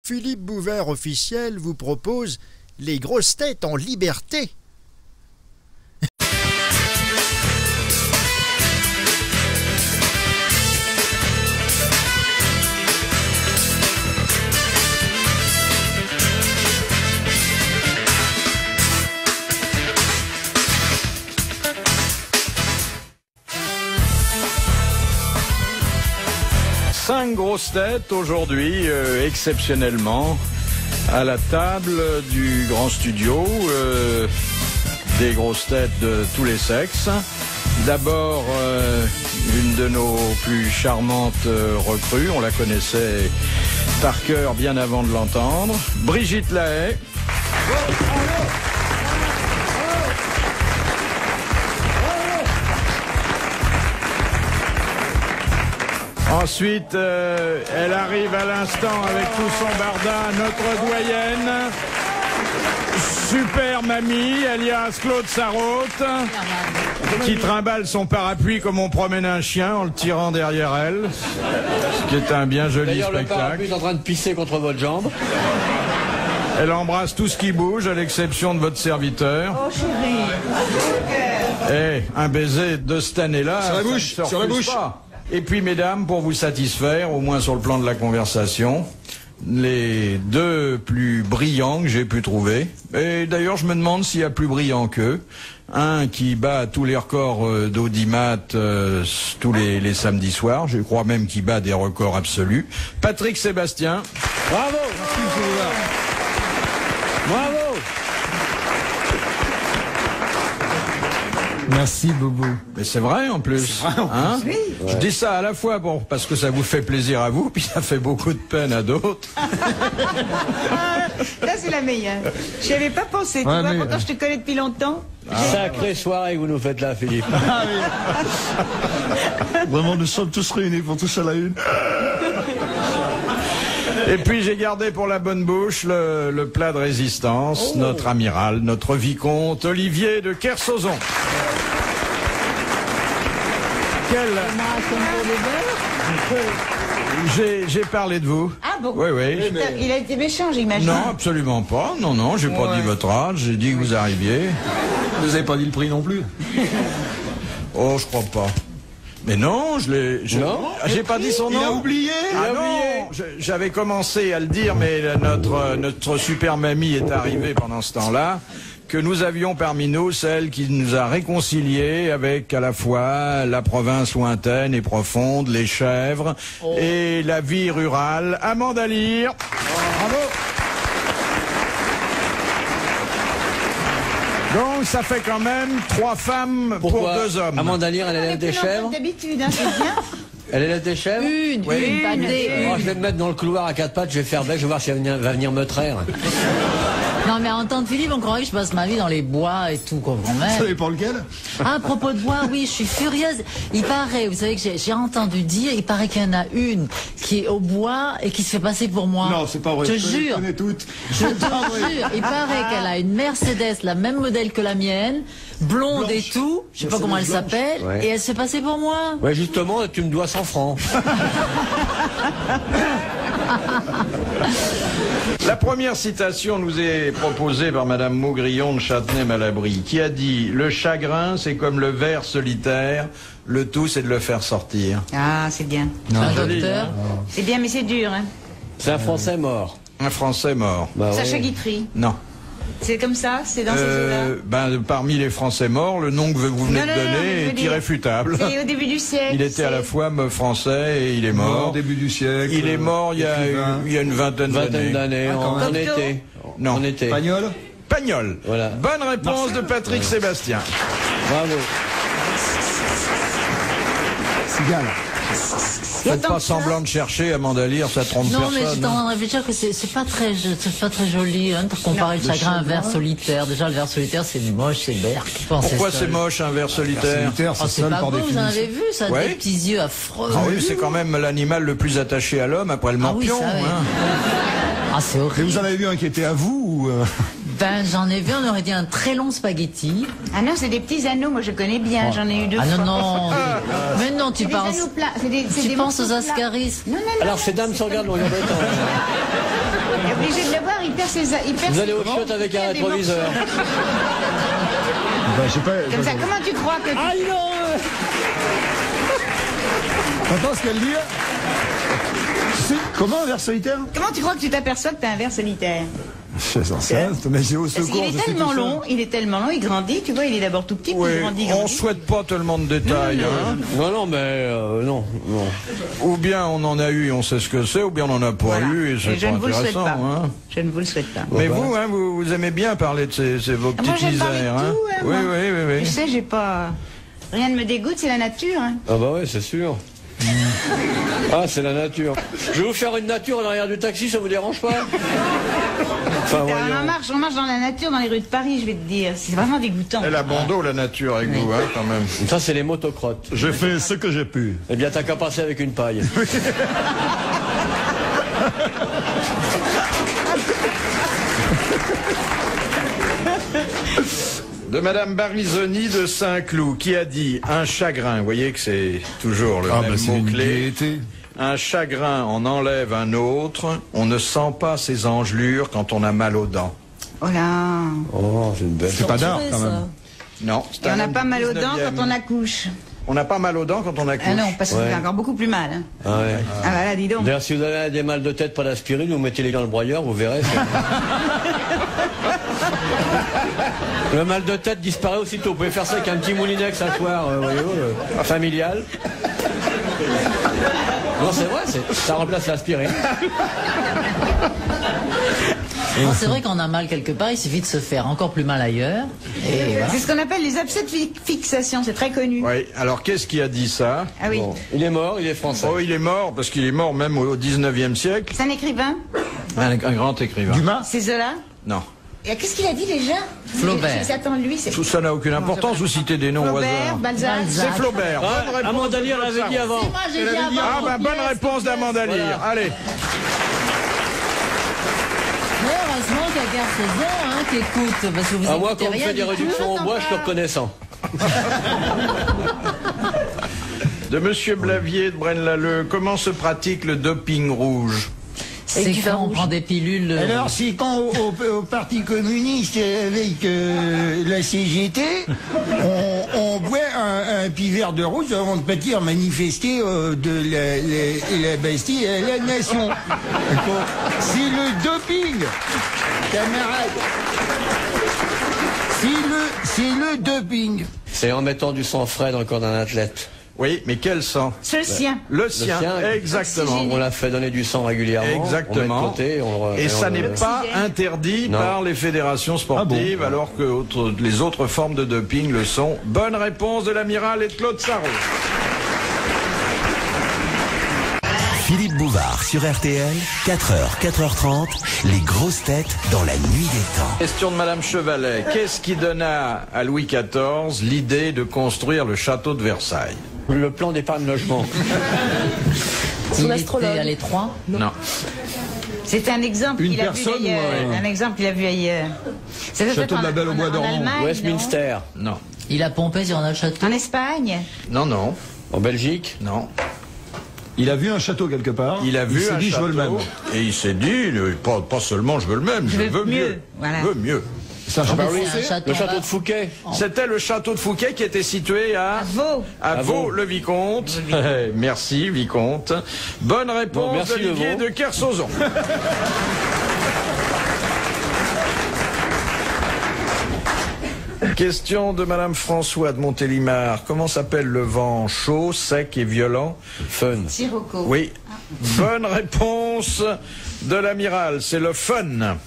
Philippe Bouvert officiel vous propose les grosses têtes en liberté. Cinq grosses têtes aujourd'hui, exceptionnellement, à la table du grand studio, des grosses têtes de tous les sexes. D'abord, une de nos plus charmantes recrues, on la connaissait par cœur bien avant de l'entendre, Brigitte Lahaie. Ensuite, elle arrive à l'instant avec tout son bardin, notre doyenne, Super Mamie, alias Claude Sarraute, qui trimballe son parapluie comme on promène un chien en le tirant derrière elle, ce qui est un bien joli D'ailleurs, spectacle. le parapluie est en train de pisser contre votre jambe. Elle embrasse tout ce qui bouge, à l'exception de votre serviteur. Oh chérie. Et un baiser de cette année-là. Sur la bouche, sur la bouche. Pas. Et puis, mesdames, pour vous satisfaire, au moins sur le plan de la conversation, les deux plus brillants que j'ai pu trouver. Et d'ailleurs, je me demande s'il y a plus brillant qu'eux. Un qui bat tous les records d'audimat tous les samedis soirs. Je crois même qu'il bat des records absolus. Patrick Sébastien. Bravo. Bravo. Merci Bobo. Mais c'est vrai en plus. Hein Oui. Je dis ça à la fois bon, parce que ça vous fait plaisir à vous, puis ça fait beaucoup de peine à d'autres. Là, c'est la meilleure. Je n'y avais pas pensé, tu vois, mais- pourtant je te connais depuis longtemps. Sacrée soirée que vous nous faites là, Philippe. Vraiment, nous sommes tous réunis pour toucher à la une. Et puis j'ai gardé pour la bonne bouche le plat de résistance, notre amiral, notre vicomte Olivier de Kersauzon. J'ai parlé de vous. Ah bon? Oui, oui. Il a été méchant, j'imagine. Non, absolument pas. Non, non, j'ai pas dit votre âge, j'ai dit que vous arriviez. Vous avez pas dit le prix non plus. Oh, je crois pas. Mais non, Non. j'ai pas dit son nom. Il a oublié. Ah non, j'avais commencé à le dire, mais notre super mamie est arrivée pendant ce temps-là, que nous avions parmi nous celle qui nous a réconciliés avec à la fois la province lointaine et profonde, les chèvres et la vie rurale. Amanda Lear. Bravo. Donc ça fait quand même 3 femmes Pourquoi pour 2 hommes. Amanda Lear, elle élève des chèvres. D'habitude, hein, c'est bien. Elle élève des chèvres. Une, pas des. Oh, je vais me mettre dans le couloir à 4 pattes, je vais faire bec, je vais voir si elle va venir me traire. Non, mais en tant que Philippe, on croirait que je passe ma vie dans les bois et tout, quoi, quand Vous même. savez pas lequel? Ah, à propos de bois, oui, je suis furieuse. Il paraît, vous savez que j'ai entendu dire, il paraît qu'il y en a une qui est au bois et qui se fait passer pour moi. Non, c'est pas vrai. Je les jure. connais toutes. Je te jure, il paraît qu'elle a une Mercedes, la même modèle que la mienne, blonde Blanche. et tout, je sais pas comment elle Mercedes s'appelle, Ouais. et elle se fait passer pour moi. Ouais, justement, tu me dois 100 francs. La première citation nous est proposée par Madame Maugrillon de Châtenay-Malabry, qui a dit « Le chagrin, c'est comme le ver solitaire, le tout, c'est de le faire sortir. Ah, c'est bien. Un joli, docteur. C'est bien, mais c'est dur, hein. C'est un Français mort. » Un Français mort. Bah, Sacha ouais. Guitry. Non. C'est comme ça, c'est dans ces eaux-là. Parmi les Français morts, le nom que vous venez Non, de non, non, donner je veux est dire, irréfutable. C'est au début du siècle. Il était à la fois français et il est Mort mort. au début du siècle. Il est mort il y a une vingtaine Vingtaine d'années. d'années, quand en même. été. Non. En été. Pagnol. Pagnol. Voilà. Bonne réponse de Patrick Sébastien. Bravo. Cigale. Faites pas semblant de chercher, Amanda Lear, ça trompe Non, mais personne. j'étais en train de réfléchir que c'est pas très joli, hein, de comparer le chagrin à un ver solitaire. Déjà, le ver solitaire, c'est moche, c'est berk. Pourquoi c'est moche un ver solitaire? Solitaire, Oh, c'est c'est seul pas par beau, vous en définition. avez vu, ça a Ouais. des petits yeux affreux. Ah oui, c'est quand même l'animal le plus attaché à l'homme après le Ah oui, morpion. ça, oui. Hein. Ah, c'est Et horrible. vous en avez vu un qui était à vous ou Ben, j'en ai vu, on aurait dit un très long spaghetti. Ah non, c'est des petits anneaux, moi je connais bien, j'en ai eu 2 Ah fois. non, non. Mais non, tu C'est des penses. anneaux plats, c'est des Tu des penses morceaux aux plats. ascaris. Non, non, non. Alors, ces dames se regardent longueur de temps. Vous allez au chiottes avec un rétroviseur. Je sais pas. Comme ça, comment tu crois que... Ah non T'entends ce qu'elle dit? Comment un ver solitaire? Comment tu crois que tu t'aperçois que t'as un ver solitaire? Je sais ça, mais j'ai au Parce secours. qu'il est tellement long, il grandit, tu vois, il est d'abord tout petit, puis Oui, il grandit. on souhaite pas tellement de détails. Hein. Non, mais non. Ou bien on en a eu, on sait ce que c'est, ou bien on n'en a pas Voilà. eu, et c'est Je pas ne vous le souhaite intéressant. pas. Hein. Je ne vous le souhaite pas. Mais vous, hein, vous aimez bien parler de vos Moi, petites j'aime parler de misères. tout, Hein. hein, Oui, moi. oui. Tu sais, j'ai pas... Rien ne me dégoûte, c'est la nature. Hein. Ah bah ouais, c'est sûr. Ah, c'est la nature. Je vais vous faire une nature à l'arrière du taxi, ça vous dérange pas? Enfin, On marche dans la nature, dans les rues de Paris, je vais te dire. C'est vraiment dégoûtant. Elle a bon dos, la nature, avec vous, hein, quand même. Ça, c'est les motocrottes. J'ai fait ce que j'ai pu. Eh bien, t'as qu'à passer avec une paille. De Madame Barisoni de Saint-Cloud, qui a dit un chagrin. Vous voyez que c'est toujours le même mot-clé. Un chagrin en enlève un autre. On ne sent pas ses engelures quand on a mal aux dents. Oh là. Oh, c'est une belle. C'est pas d'art, quand même. Non. Et on n'a pas mal aux dents quand on accouche. On n'a pas mal aux dents quand on accouche. Ah non, parce que c'est encore beaucoup plus mal. Hein. Ah ouais. Ah bah là, dis donc. D'ailleurs, si vous avez des mal de tête, pas d'aspirine, vous mettez les dans le broyeur, vous verrez. Le mal de tête disparaît aussitôt. Vous pouvez faire ça avec un petit moulinex à soir, familial. Non, c'est vrai, ça remplace l'aspirine. Non, c'est vrai qu'on a mal quelque part, il suffit de se faire encore plus mal ailleurs. Et voilà. C'est ce qu'on appelle les abcès de fixation, c'est très connu. Oui, alors qu'est-ce qui a dit ça? Ah oui. Bon, il est mort, il est français. Oh, il est mort, parce qu'il est mort même au 19e siècle. C'est un écrivain? Un grand écrivain. Dumas? C'est Zola? Non. Et qu'est-ce qu'il a dit déjà? Flaubert. J'attends de lui. Tout ça n'a aucune importance, vous citez des noms au Flaubert, hasard. Balzac. C'est Flaubert. Bonne réponse Amanda de Lear l'avait dit avant. Moi, j'ai dit avant. Ah bah bonne réponse d'Amanda Lear. Voilà. Allez. Mais heureusement qu'il y a Kersozon hein, qui écoute, parce que vous Ah, moi, écoutez quand on rien fait des du tout. réductions au bois, je suis reconnaissant. De Monsieur Blavier de Braine-l'Alleud, comment se pratique le doping rouge? C'est quand on prend des pilules. Alors, c'est quand au Parti communiste avec la CGT, on boit un petit verre de rouge avant de partir manifester de la Bastille à la nation. C'est le doping, camarade. C'est le doping. C'est en mettant du sang frais dans le corps d'un athlète. Oui, mais quel sang? C'est le sien. Le sien, exactement. On l'a fait donner du sang régulièrement. Exactement. On met de côté, Et ça n'est pas interdit par les fédérations sportives, alors que les autres formes de doping le sont. Bonne réponse de l'amiral et de Claude Sarraud. Philippe Bouvard sur RTL, 4h, 4h30, les grosses têtes dans la nuit des temps. Question de Madame Chevalet. Qu'est-ce qui donna à Louis XIV l'idée de construire le château de Versailles? Le plan d'épargne logement. Il était à l'étroit. Non. C'est un exemple Une qu'il a vu personne ailleurs. ou Un exemple qu'il a vu ailleurs. Ça doit Château être de la Belle au Bois dormant. Allemagne, Westminster. Non. Il a pompé sur notre château. En Espagne. Non, non. En Belgique. Non. Il a vu un château quelque part. Il a vu s'est un dit, château. je veux le même. Et il s'est dit, pas seulement je veux le même, je veux mieux. Voilà. Je veux mieux. C'est un château C'est un français. château Le château là. de Fouquet. C'était le château de Fouquet qui était situé à Vaux. À Vaux, le Vicomte. Merci, Vicomte. Bonne réponse Bon, merci, d'Olivier le Vaux. de Kersozon. Question de Madame François de Montélimar. Comment s'appelle le vent chaud, sec et violent? Fun. Sirocco. Oui. Bonne réponse de l'amiral. C'est le fun.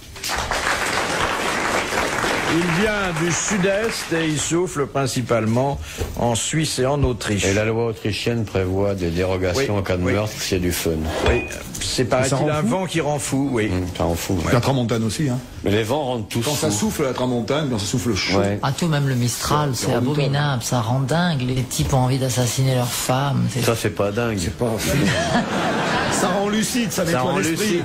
Il vient du sud-est et il souffle principalement en Suisse et en Autriche. Et la loi autrichienne prévoit des dérogations Oui, en cas de oui. meurtre s'il y a du fun. Oui, c'est paraît-il Ça rend un fou vent qui rend fou, oui. Ça en fout. La tramontane aussi. Hein. Mais les vents rendent tous Quand ça fous. souffle la tramontane, quand ça souffle chaud. Ouais. Ah, tout, même le Mistral, c'est abominable, ça rend dingue. Les types ont envie d'assassiner leurs femmes. Ça, c'est pas dingue. Ça rend lucide, ça Ça nettoie rend l'esprit. lucide.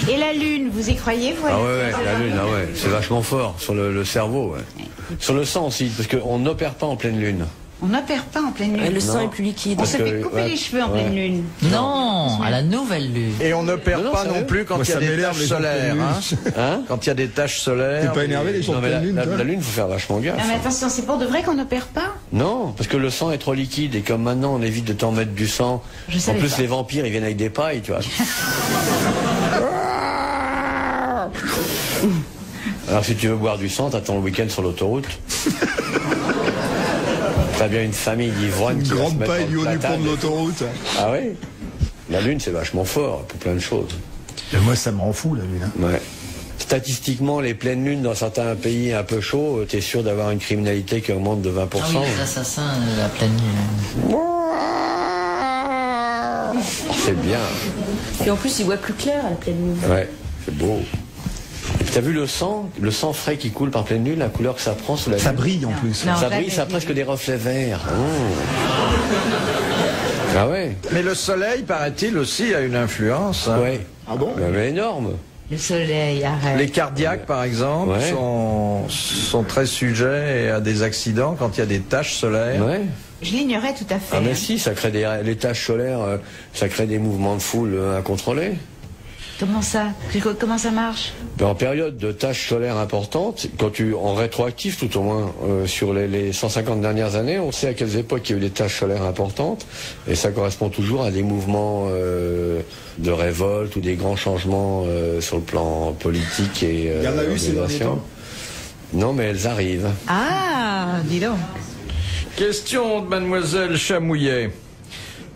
Et la lune, vous y croyez, vous? Ah ouais, la lune, c'est vachement fort sur le cerveau. Ouais. Sur le sang aussi, parce qu'on n'opère pas en pleine lune. On n'opère pas en pleine lune. Le sang est plus liquide. On se que- fait couper ouais. les cheveux en pleine lune. Non, à la nouvelle lune. Et on ne perd Non, pas sérieux non plus quand Moi, il y a ça des m'énerve, taches les gens de solaires. pleine Hein Hein? Quand il y a des taches solaires. T'es pas énervé les gens Non de mais pleine lune, toi la lune, faut faire vachement gaffe. Non mais attention, c'est pour de vrai qu'on n'opère pas. Non, parce que le sang est trop liquide et comme maintenant on évite de t'en mettre du sang. Je En savais plus pas. les vampires ils viennent avec des pailles, tu vois. Alors si tu veux boire du sang, t'attends le week-end sur l'autoroute. T'as bien une famille d'ivrognes Une qui va se grande mettre paille en du haut du pont platane. de l'autoroute. Ah oui. La lune c'est vachement fort pour plein de choses. Et moi, ça me rend fou, la lune. Hein. Ouais. Statistiquement, les pleines lunes dans certains pays un peu chauds, t'es sûr d'avoir une criminalité qui augmente de 20%. Ah oui, les assassins à pleine lune. C'est bien. Et en plus, il voit plus clair à la pleine lune. Ouais, c'est beau. T'as vu le sang frais qui coule par pleine lune, la couleur que ça prend sous la Ça lune. brille en plus. Non, Ça jamais brille, ça a vu. presque des reflets verts. Ah ouais. Mais le soleil, paraît-il, aussi a une influence. Hein. Ouais. Ah bon? Mais énorme. Le soleil, arrête. Les cardiaques, par exemple, Ouais. sont très sujets à des accidents quand il y a des taches solaires. Ouais. Je l'ignorais tout à fait. Ah mais si, ça crée les taches solaires, ça crée des mouvements de foule incontrôlés. Comment ça? Comment ça marche? Ben, en période de tâches solaires importantes, en rétroactif tout au moins, sur les 150 dernières années, on sait à quelles époques il y a eu des tâches solaires importantes, et ça correspond toujours à des mouvements de révolte ou des grands changements sur le plan politique et Il y en a eu ces derniers organisation. temps. Non, mais elles arrivent. Ah, dis donc. Question de mademoiselle Chamouillet.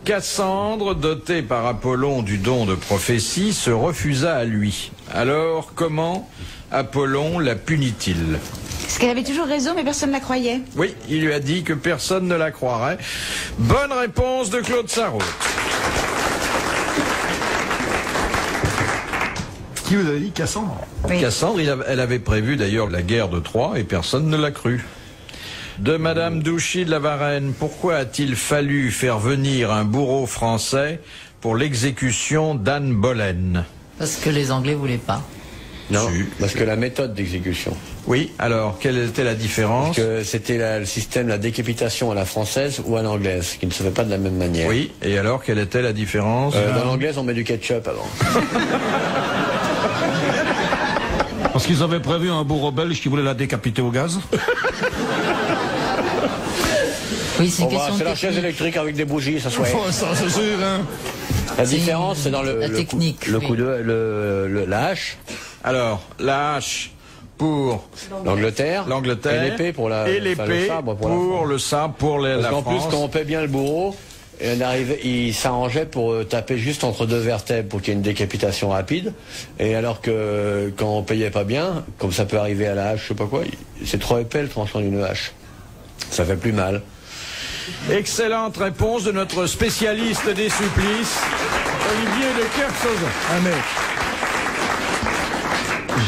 Cassandre, dotée par Apollon du don de prophétie, se refusa à lui. Alors, comment Apollon la punit-il? Parce qu'elle avait toujours raison, mais personne ne la croyait. Oui, il lui a dit que personne ne la croirait. Bonne réponse de Claude Sarraute. Qui vous avez dit Cassandre? Oui. Cassandre, elle avait prévu d'ailleurs la guerre de Troie et personne ne l'a cru. De Madame Douchy de la Varenne, pourquoi a-t-il fallu faire venir un bourreau français pour l'exécution d'Anne Boleyn? Parce que les Anglais voulaient pas. Non, Si. parce que la méthode d'exécution. Oui, alors, quelle était la différence? Que c'était le système, la décapitation à la française ou à l'anglaise, qui ne se fait pas de la même manière. Oui, et alors, quelle était la différence? Dans l'anglaise, on met du ketchup avant. Parce qu'ils avaient prévu un bourreau belge qui voulait la décapiter au gaz. Oui, c'est une question C'est de la chaise technique. électrique avec des bougies, ça soit. Oh, ça, c'est sûr, hein. La C'est différence, c'est dans la technique, le oui. coup de la hache, Alors, la hache pour l'Angleterre, l'Angleterre et l'épée pour la, et enfin, l'épée le sabre pour la pour France. le sabre pour la Parce qu'en plus, France. quand on paie bien le bourreau, il s'arrangeait pour taper juste entre deux vertèbres pour qu'il y ait une décapitation rapide. Et alors que quand on payait pas bien, comme ça peut arriver à la hache, je sais pas quoi, c'est trop épais le tranchant d'une hache. Ça fait plus mal. Excellente réponse de notre spécialiste des supplices, Olivier de Kersauzon. Ah, mais.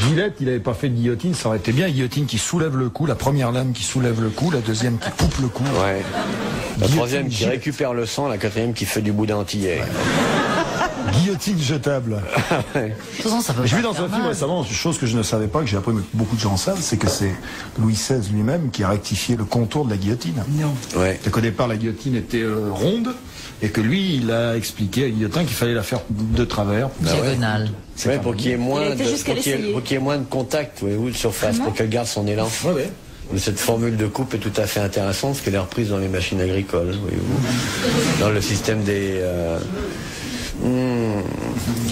Gillette, il avait pas fait de guillotine, ça aurait été bien. Guillotine qui soulève le cou, la première lame qui soulève le cou, la deuxième qui coupe le cou. Ouais. La Guillotine, troisième qui Gillette. récupère le sang, la quatrième qui fait du boudin antillais. Guillotine jetable. De toute façon, ça peut J'ai pas vu dans faire un film mal. récemment, une chose que je ne savais pas, que j'ai appris, mais que beaucoup de gens savent, c'est que c'est Louis XVI lui-même qui a rectifié le contour de la guillotine. Ouais. C'est qu'au départ, la guillotine était ronde, et que lui, il a expliqué à Guillotin qu'il fallait la faire de travers. Diagonale. Ouais, pour qu'il y ait moins Il a été de, jusqu'à pour qu'il y ait- l'essayer. pour qu'il y ait moins de contact, voyez-vous, de surface, pour qu'elle garde son élan. Ouais, ouais. Cette formule de coupe est tout à fait intéressante parce qu'elle est reprise dans les machines agricoles, voyez-vous. Dans le système des...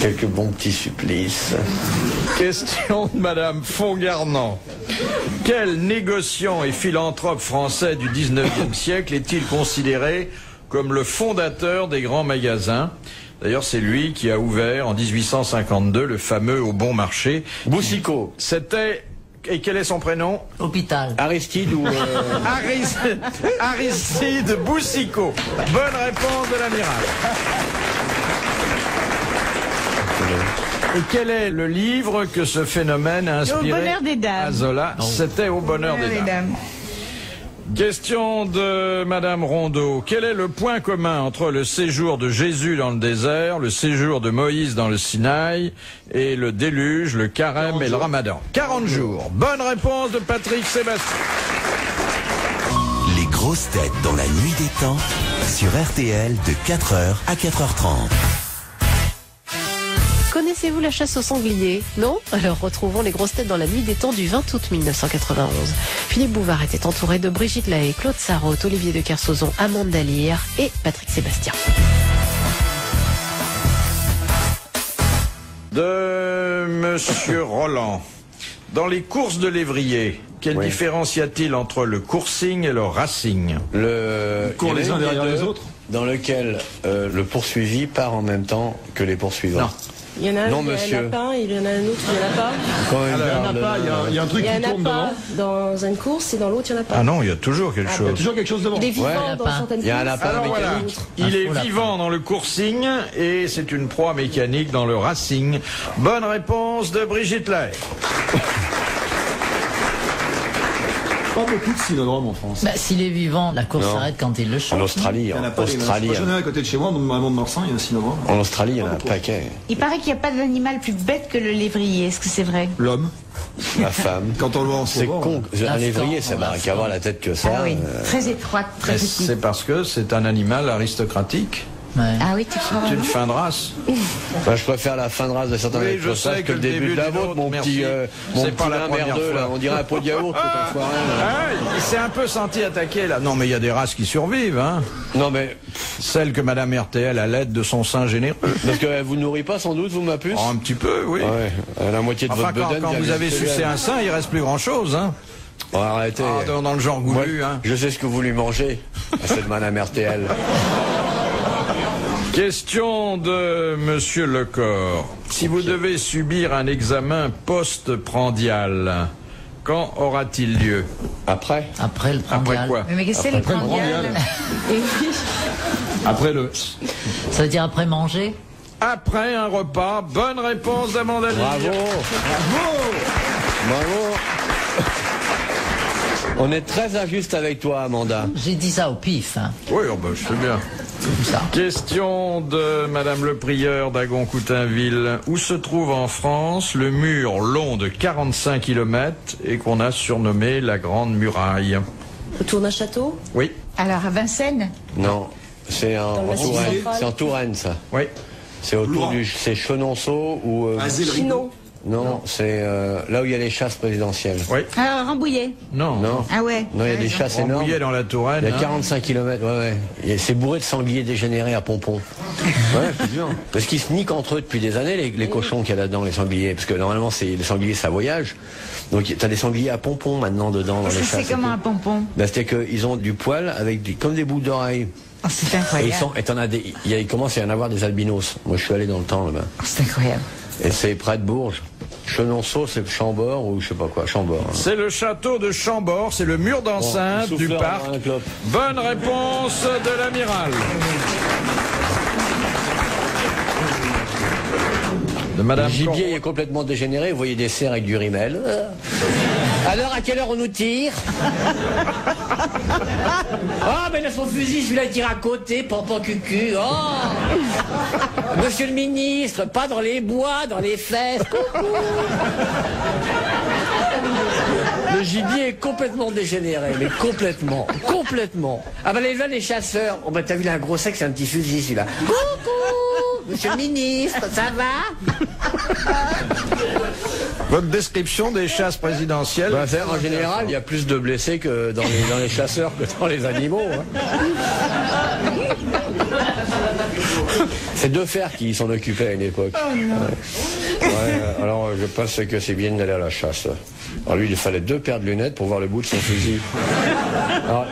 quelques bons petits supplices. Question de Madame Fongarnant. Quel négociant et philanthrope français du 19e siècle est-il considéré comme le fondateur des grands magasins? D'ailleurs, c'est lui qui a ouvert en 1852 le fameux Au Bon Marché. Boussicot, C'était... Et quel est son prénom? Hôpital. Aristide ou... Aristide Boussicot. Bonne réponse de l'amiral. Et quel est le livre que ce phénomène a inspiré Au bonheur des dames. à Zola? C'était Au bonheur des dames. Question de Madame Rondeau. Quel est le point commun entre le séjour de Jésus dans le désert, le séjour de Moïse dans le Sinaï et le déluge, le carême et le ramadan? 40 jours. Bonne réponse de Patrick Sébastien. Les grosses têtes dans la nuit des temps sur RTL de 4h à 4h30. Connaissez-vous la chasse au sanglier? Non? Alors retrouvons les grosses têtes dans la nuit des temps du 20 août 1991. Philippe Bouvard était entouré de Brigitte Lahaie, Claude Sarraute, Olivier de Kersauzon, Amande Dallier et Patrick Sébastien. De Monsieur Roland. Dans les courses de lévrier, quelle différence y a-t-il entre le coursing et le racing? Ils courent les uns derrière les autres. Dans lequel le poursuivi part en même temps que les poursuivants. Non. Il y en a un, Non, il y en monsieur. a pas, il y en a un autre, il n'y en a pas. Quand Il y a un truc Il qui n'y en a tourne pas devant. dans une course et dans l'autre, il n'y en a pas. Ah non, il y a toujours quelque Il y a chose. toujours quelque chose devant. Il est vivant dans lapin. certaines Il y a un courses. lapin Alors voilà, mécanique. il est faux lapin. vivant dans le coursing et c'est une proie mécanique dans le racing. Bonne réponse de Brigitte Lahaie. Pas beaucoup de synodromes en France. Bah, s'il est vivant, la course Non. s'arrête quand il le En chante. Australie, Il y en a en pas des masses. Australie, Moi, j'en ai un à côté de chez moi, dans mon Morsan, il y a un synodrome. en Australie, il y en a un paquet. Il paraît qu'il n'y a pas d'animal plus bête que le lévrier. Est-ce que c'est vrai? L'homme, La femme. quand on le voit en ce C'est moment, con. Un lévrier, ça n'a qu'à avoir la tête que ça. Ah oui, très étroite, très Et petite. c'est parce que c'est un animal aristocratique. Ouais. Ah oui, tu crois? C'est une fin de race. Bah, je préfère la fin de race de certains Oui, mecs je sais que le début de la du vôtre, nôtre, mon merci. petit, mon C'est petit pas la nain première merdeux, fois. là. On dirait un pot de yaourt, cet enfoiré, là. Ah, il s'est un peu senti attaqué là. Non mais il y a des races qui survivent, hein. Non, mais, Celle que Madame RTL a l'aide de son sein généreux. parce qu'elle vous nourrit pas, sans doute, vous, ma puce? Oh, un petit peu, oui. Ouais, la moitié de Enfin, votre bedaine quand vient vous de avez chez sucé elle. un sein, il reste plus grand chose, hein. Oh, arrêtez. Ah, dans le genre Moi, goulu, hein. je sais ce que vous lui mangez, à cette Madame RTL. Question de Monsieur Lecor. Si vous devez subir un examen post-prandial, quand aura-t-il lieu? Après? Après le Après prandial. quoi? Mais qu'est-ce que c'est le Après le prandial? Et oui. après le... Ça veut dire après manger? Après un repas. Bonne réponse d'Amanda Lear. Bravo! Bravo! On est très injuste avec toi, Amanda. J'ai dit ça au pif. Hein. Oui, oh ben, je sais bien. Comme ça. Question de Madame le Prieur d'Agon-Coutainville. Où se trouve en France le mur long de 45 km et qu'on a surnommé la Grande Muraille? Autour d'un château. Oui, Alors, à Vincennes? Non, c'est Dans le en Massif Touraine. central. C'est en Touraine, ça. oui. C'est autour Loin. c'est Chenonceau ou... Chinon. non, c'est là où il y a les chasses présidentielles. Oui. Alors, Rambouillet? Non. Non. Ah ouais. Non, il y a des chasses énormes. Rambouillet dans la Touraine. Il y a hein. 45 km, ouais. C'est bourré de sangliers dégénérés à pompons. Ouais, c'est dur. Parce qu'ils se niquent entre eux depuis des années, les cochons qu'il y a là-dedans, les sangliers. Parce que normalement, les sangliers, ça voyage. Donc, t'as des sangliers à pompons maintenant dedans dans les Est-ce que chasses. c'est comment un pompon? Ben, c'est-à-dire qu'ils ont du poil avec comme des boucles d'oreilles. Oh, c'est Et incroyable. t'en as il commence à y en avoir des albinos. Moi, je suis allé dans le temps là-bas. Oh, c'est incroyable. Et c'est près de Bourges. Chenonceau, c'est Chambord ou je sais pas quoi, Chambord. Hein. C'est le château de Chambord, c'est le mur d'enceinte Bon, du souffleur parc. dans un clope. Bonne réponse de l'amiral. De Madame Le gibier Cor- est complètement dégénéré, vous voyez des cerfs avec du rimel. Alors, à quelle heure on nous tire? Ah, mais laisse mon fusil, celui-là il tire à côté, pampan cucu. Oh Monsieur le ministre, pas dans les bois, dans les fesses. Coucou. Le gibier est complètement dégénéré, mais complètement. Ah ben les chasseurs, oh ben t'as vu, il a un gros sexe, c'est un petit fusil celui-là. Coucou, monsieur le ministre, ça va? Votre description des chasses présidentielles. Bah, en général, il y a plus de blessés que dans les chasseurs que dans les animaux. Hein. C'est Defer qui s'en occupait à une époque. Oh non. Ouais, alors je pense que c'est bien d'aller à la chasse. Alors lui, il fallait 2 paires de lunettes pour voir le bout de son fusil. Alors,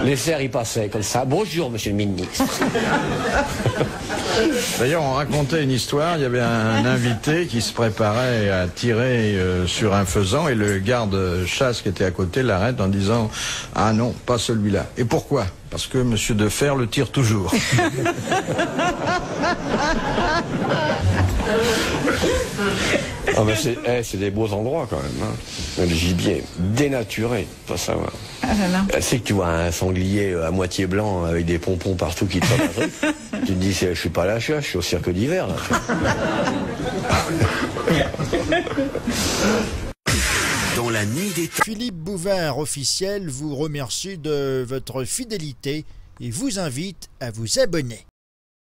les cerfs, ils passaient comme ça. Bonjour, monsieur le ministre. D'ailleurs, on racontait une histoire, il y avait un invité qui se préparait à tirer sur un faisan et le garde-chasse qui était à côté l'arrête en disant « Ah non, pas celui-là ». Et pourquoi? Parce que monsieur Defer le tire toujours. Ah ben c'est des beaux endroits quand même. Hein. Le gibier dénaturé, pas savoir. Ah là là. C'est que tu vois un sanglier à moitié blanc avec des pompons partout qui te font un truc. Tu te dis, je suis pas à la chasse, je suis au cirque d'hiver là. dans la nuit des temps. Philippe Bouvard officiel vous remercie de votre fidélité et vous invite à vous abonner.